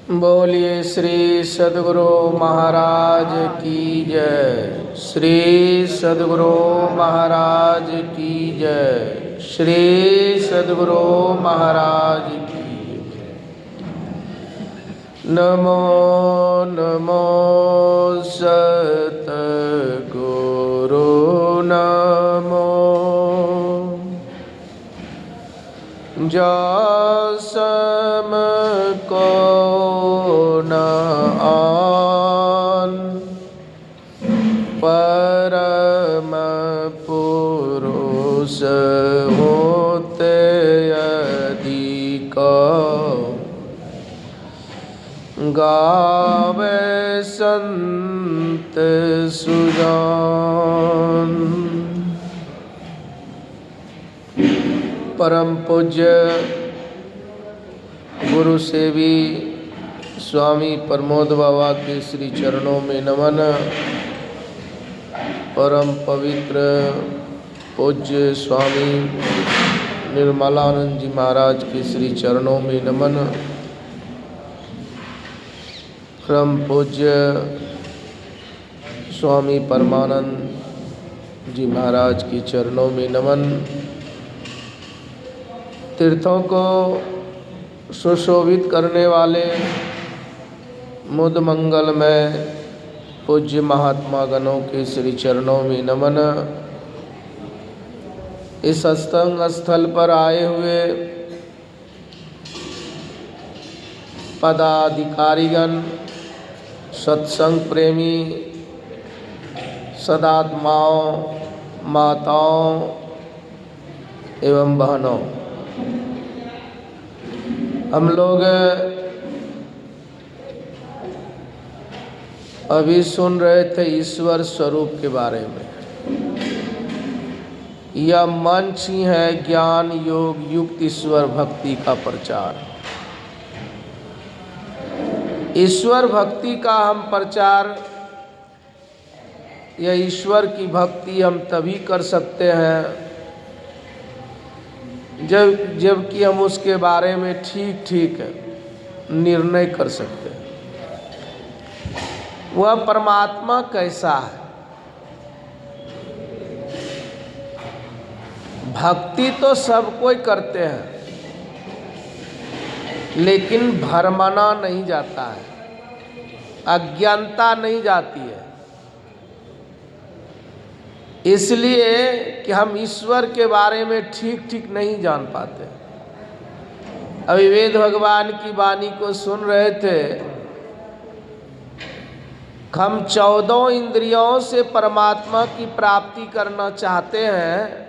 बोलिए श्री सद्गुरु महाराज की जय। श्री सद्गुरु महाराज की जय। श्री सद्गुरु महाराज की जय। नमो नमो सतगुरु नमो। जासम को न आन परम पुरुष होते अधिक गावे संत सुजान। परम पूज्य गुरु सेवी स्वामी प्रमोद बाबा के श्री चरणों में नमन। परम पवित्र पूज्य स्वामी निर्मलानंद जी महाराज के श्री चरणों में नमन। परम पूज्य स्वामी परमानंद जी महाराज के चरणों में नमन। तीर्थों को सुशोभित करने वाले मुद मंगल में पूज्य महात्मा गणों के श्री चरणों में नमन। इस सत्संग स्थल पर आए हुए पदाधिकारीगण, सत्संग प्रेमी, सदात्माओं, माताओं एवं बहनों, हम लोग अभी सुन रहे थे ईश्वर स्वरूप के बारे में। यह मंच ही है ज्ञान योग युक्त ईश्वर भक्ति का प्रचार। ईश्वर भक्ति का हम प्रचार या ईश्वर की भक्ति हम तभी कर सकते हैं जबकि हम उसके बारे में ठीक निर्णय कर सकते हैं। वह परमात्मा कैसा है। भक्ति तो सब कोई करते हैं, लेकिन भरमाना नहीं जाता है, अज्ञानता नहीं जाती है। इसलिए कि हम ईश्वर के बारे में ठीक नहीं जान पाते। अभी वेद भगवान की वाणी को सुन रहे थे। हम 14 इंद्रियों से परमात्मा की प्राप्ति करना चाहते हैं,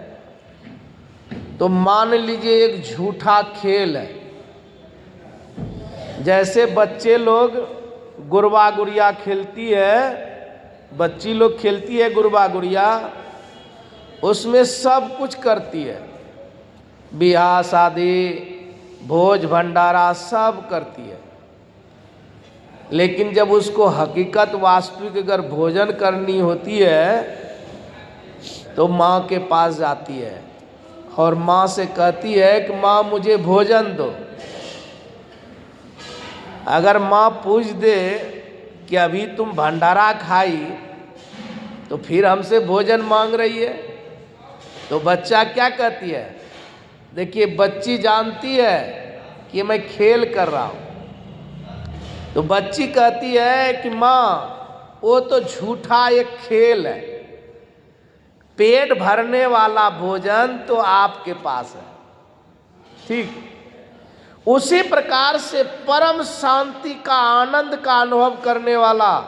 तो मान लीजिए एक झूठा खेल है। जैसे बच्चे लोग गुरबा गुड़िया खेलती है, बच्ची लोग खेलती है गुरबा गुड़िया, उसमें सब कुछ करती है, बियाह शादी भोज भंडारा सब करती है। लेकिन जब उसको हकीकत वास्तविक अगर भोजन करनी होती है तो माँ के पास जाती है और माँ से कहती है कि माँ मुझे भोजन दो। अगर माँ पूछ दे कि अभी तुम भंडारा खाई तो फिर हमसे भोजन मांग रही है, तो बच्चा क्या कहती है? देखिए, बच्ची जानती है कि मैं खेल कर रहा हूँ, तो बच्ची कहती है कि माँ वो तो झूठा एक खेल है, पेट भरने वाला भोजन तो आपके पास है। ठीक उसी प्रकार से परम शांति का आनंद का अनुभव करने वाला,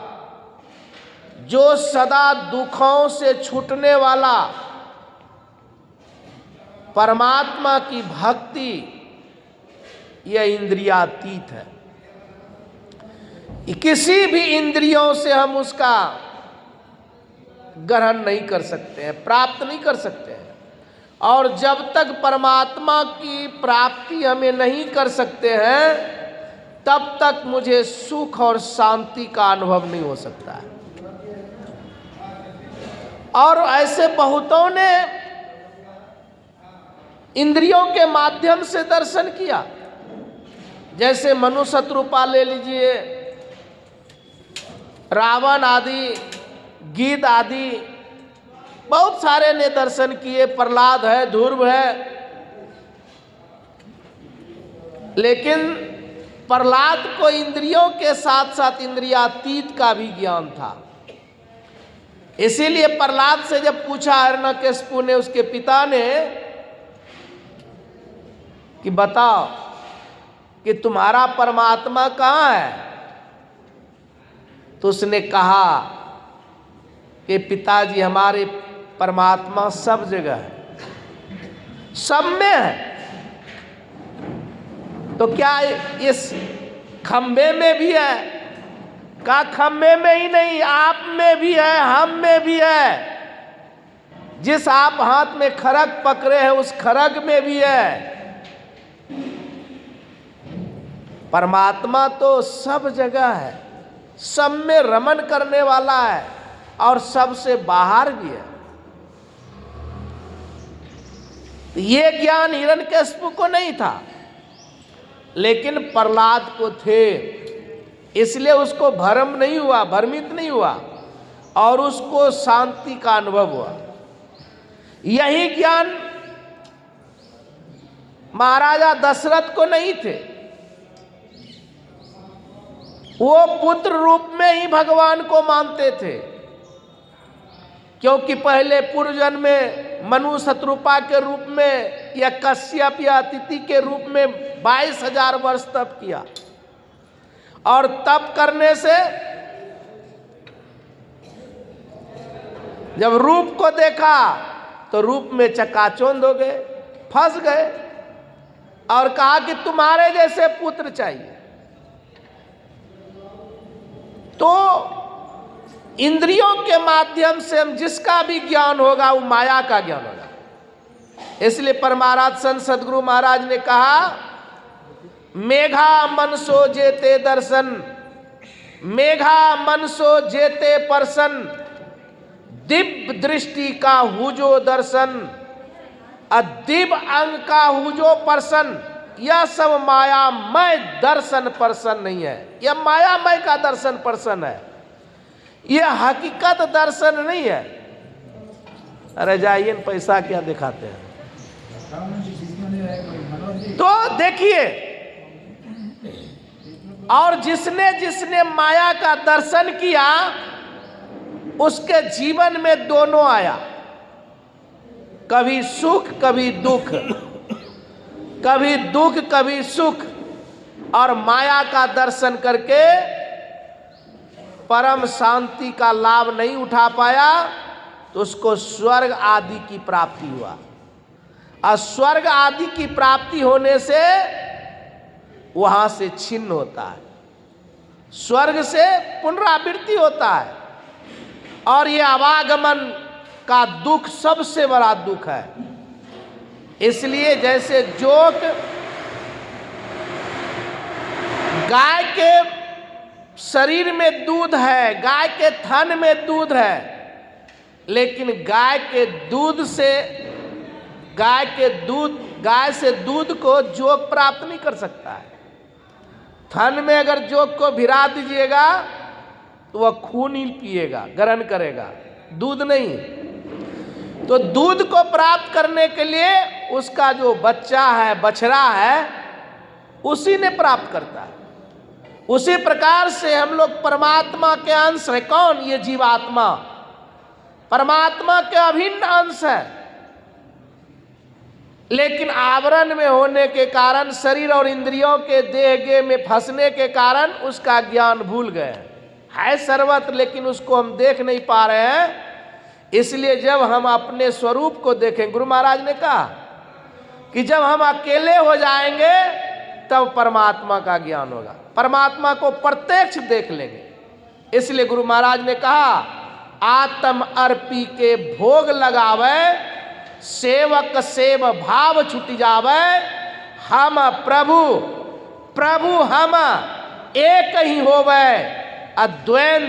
जो सदा दुखों से छूटने वाला परमात्मा की भक्ति, यह इंद्रियातीत है। किसी भी इंद्रियों से हम उसका ग्रहण नहीं कर सकते हैं, प्राप्त नहीं कर सकते हैं। और जब तक परमात्मा की प्राप्ति हमें नहीं कर सकते हैं, तब तक मुझे सुख और शांति का अनुभव नहीं हो सकता है। और ऐसे बहुतों ने इंद्रियों के माध्यम से दर्शन किया। जैसे मनु शत्रुपा ले लीजिए, रावण आदि, गीध आदि बहुत सारे ने दर्शन किए, प्रहलाद है, ध्रुव है। लेकिन प्रहलाद को इंद्रियों के साथ साथ इंद्रियातीत का भी ज्ञान था। इसीलिए प्रहलाद से जब पूछा हिरण्यकशिपु ने, उसके पिता ने, कि बताओ कि तुम्हारा परमात्मा कहाँ है, तो उसने कहा कि पिताजी हमारे परमात्मा सब जगह है, सब में है। तो क्या इस खंबे में भी है? का खंबे में ही नहीं, आप में भी है, हम में भी है। जिस आप हाथ में खरग पकड़े हैं उस खरग में भी है। परमात्मा तो सब जगह है, सब में रमन करने वाला है और सबसे बाहर भी है। ये ज्ञान हिरण्यकशिपु को नहीं था, लेकिन प्रहलाद को थे। इसलिए उसको भ्रम नहीं हुआ, भ्रमित नहीं हुआ और उसको शांति का अनुभव हुआ। यही ज्ञान महाराजा दशरथ को नहीं थे। वो पुत्र रूप में ही भगवान को मानते थे, क्योंकि पहले पूर्व जन्म में मनु शत्रुपा के रूप में या कश्यप या अतिथि के रूप में 22,000 वर्ष तप किया, और तप करने से जब रूप को देखा तो रूप में चकाचौंध हो गए, फंस गए और कहा कि तुम्हारे जैसे पुत्र चाहिए। तो इंद्रियों के माध्यम से हम जिसका भी ज्ञान होगा वो माया का ज्ञान होगा। इसलिए परमाराध संत सदगुरु महाराज ने कहा, मेघा मनसो जेते दर्शन, मेघा मनसो जेते परसन, दिव्य दृष्टि का हुजो दर्शन, अदिव्य अंग का हुजो परसन। यह सब मायामय दर्शन परसन नहीं है, यह मायामय का दर्शन परसन है, यह हकीकत दर्शन नहीं है। अरे जाइए, पैसा क्या दिखाते हैं। तो देखिए, और जिसने जिसने माया का दर्शन किया उसके जीवन में दोनों आया, कभी सुख कभी दुख, कभी दुख कभी सुख। और माया का दर्शन करके परम शांति का लाभ नहीं उठा पाया तो उसको स्वर्ग आदि की प्राप्ति हुआ। और स्वर्ग आदि की प्राप्ति होने से वहां से छिन्न होता है, स्वर्ग से पुनरावृत्ति होता है। और ये आवागमन का दुख सबसे बड़ा दुख है। इसलिए जैसे जोक गाय के शरीर में दूध है, गाय के थन में दूध है, लेकिन गाय से दूध को जोक प्राप्त नहीं कर सकता है। थन में अगर जोक को भिरा दीजिएगा तो वह खून ही पिएगा, ग्रहण करेगा, दूध नहीं। तो दूध को प्राप्त करने के लिए उसका जो बच्चा है, बछड़ा है, उसी ने प्राप्त करता है। उसी प्रकार से हम लोग परमात्मा के अंश है। कौन? ये जीवात्मा परमात्मा के अभिन्न अंश है, लेकिन आवरण में होने के कारण, शरीर और इंद्रियों के देह में फंसने के कारण उसका ज्ञान भूल गए। है सर्वत्र, लेकिन उसको हम देख नहीं पा रहे हैं। इसलिए जब हम अपने स्वरूप को देखें, गुरु महाराज ने कहा कि जब हम अकेले हो जाएंगे तब परमात्मा का ज्ञान होगा, परमात्मा को प्रत्यक्ष देख लेंगे। इसलिए गुरु महाराज ने कहा, आत्म अर्पी के भोग लगावे, सेवक सेव भाव छुट जावे। हम प्रभु प्रभु हम एक ही होवे, अद्वैत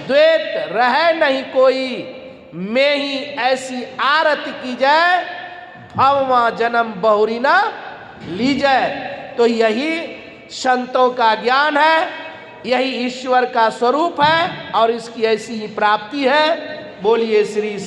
द्वैत रहे नहीं कोई। मैं ही ऐसी आरती की जाए, भवमा जन्म बहुरी ना लीजय। तो यही संतों का ज्ञान है, यही ईश्वर का स्वरूप है और इसकी ऐसी ही प्राप्ति है। बोलिए श्री